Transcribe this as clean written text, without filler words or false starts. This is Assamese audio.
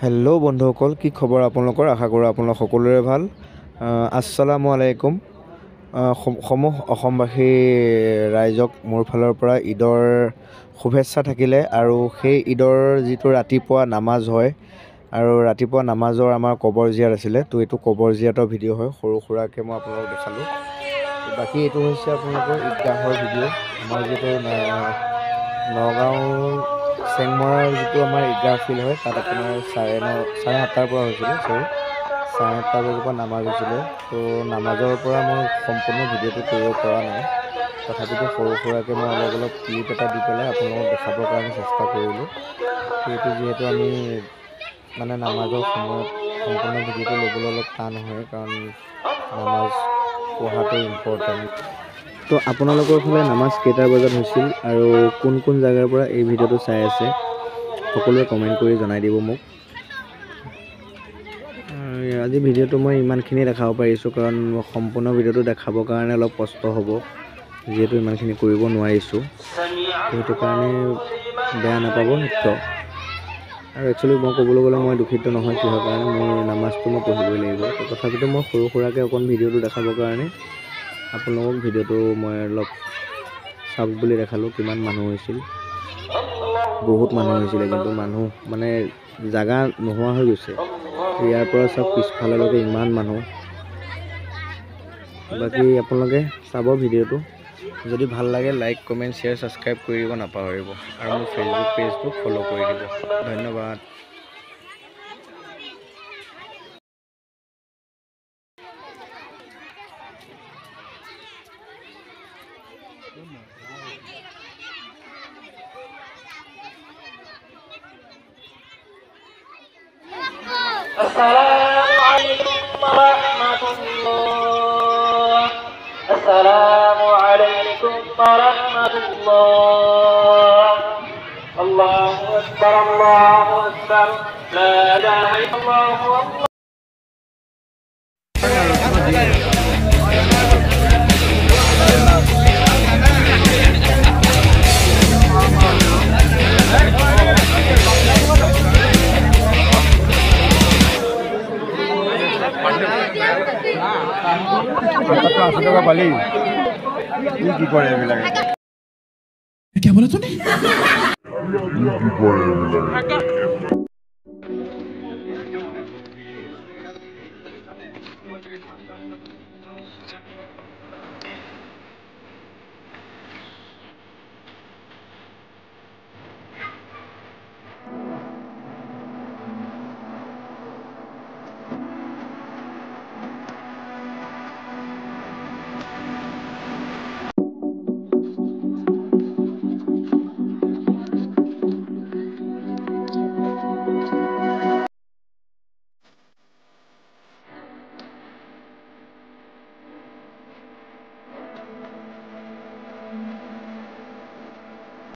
হেল্ল' বন্ধুসকল, কি খবৰ আপোনালোকৰ? আশা কৰোঁ আপোনালোক সকলোৰে ভাল। আসসালামু আলাইকুম। সমূহ অসমবাসী ৰাইজক মোৰ ফালৰ পৰা ঈদৰ শুভেচ্ছা থাকিলে। আৰু সেই ঈদৰ যিটো ৰাতিপুৱা নামাজ হয় আৰু ৰাতিপুৱা নামাজৰ আমাৰ কবৰ জিয়াৰ আছিলে, তো এইটো কবৰ জিয়াৰৰ ভিডিঅ' হয়, সৰু সুৰাকৈ মই আপোনালোকক দেখালোঁ। বাকী এইটো হৈছে আপোনালোকৰ ঈদগাহৰ ভিডিঅ'। আমাৰ যিটো নগাঁও চেংমৰাৰ যিটো আমাৰ ঈদগাহ ফিল্ড হয়, তাত আপোনাৰ চাৰে 8টাৰ পৰা হৈছিলে, চাৰে 8টা বজাৰ পৰা নামাজ হৈছিলে। তো নামাজৰ পৰা মই সম্পূৰ্ণ ভিডিঅ'টো কৰিব পৰা নাই, তথাপিতো সৰু সুৰাকৈ মই অলপ ক্লিপ এটা দি পেলাই আপোনালোকক দেখাবৰ কাৰণে চেষ্টা কৰিলোঁ। সেইটো যিহেতু আমি মানে নামাজৰ সময়ত সম্পূৰ্ণ ভিডিঅ'টো ল'বলৈ অলপ টান হয়, কাৰণ নামাজ পঢ়াটো ইম্পৰ্টেণ্ট। তো আপোনালোকৰ ফালে নামাজ কেইটা বজাত হৈছিল আৰু কোন কোন জেগাৰ পৰা এই ভিডিঅ'টো চাই আছে সকলোৱে কমেণ্ট কৰি জনাই দিব মোক। আজি ভিডিঅ'টো মই ইমানখিনি দেখাব পাৰিছোঁ, কাৰণ সম্পূৰ্ণ ভিডিঅ'টো দেখাবৰ কাৰণে অলপ কষ্ট হ'ব, যিহেতু ইমানখিনি কৰিব নোৱাৰিছোঁ। সেইটো কাৰণে বেয়া নাপাব নিশ্চয়। আৰু একচুৱেলি মই ক'বলৈ গ'লে মই দুখিত নহয়, কিহৰ কাৰণে মোৰ নামাজটো মই পঢ়িবই লাগিব। তথাপিতো মই সৰু সুৰাকৈ অকণ ভিডিঅ'টো দেখাবৰ কাৰণে আপোনালোকক ভিডিঅ'টো মই অলপ চাওক বুলি দেখালোঁ। কিমান মানুহ হৈছিল, বহুত মানুহ হৈছিলে, কিন্তু মানুহ মানে জাগা নোহোৱা হৈ গৈছে। ইয়াৰ পৰা চাওক পিছফাললৈকে ইমান মানুহ। বাকী আপোনালোকে চাব ভিডিঅ'টো, যদি ভাল লাগে লাইক, কমেণ্ট, শ্বেয়াৰ, ছাবস্ক্ৰাইব কৰি দিব নাপাহৰিব, আৰু মোৰ ফেচবুক পেজটো ফ'ল' কৰি দিব। ধন্যবাদ। السلام عليكم ورحمة الله. الله أكبر الله أكبر لا إله إلا الله والله. পালি কি কৰে এইবিলাকে? क्या बोला तूने?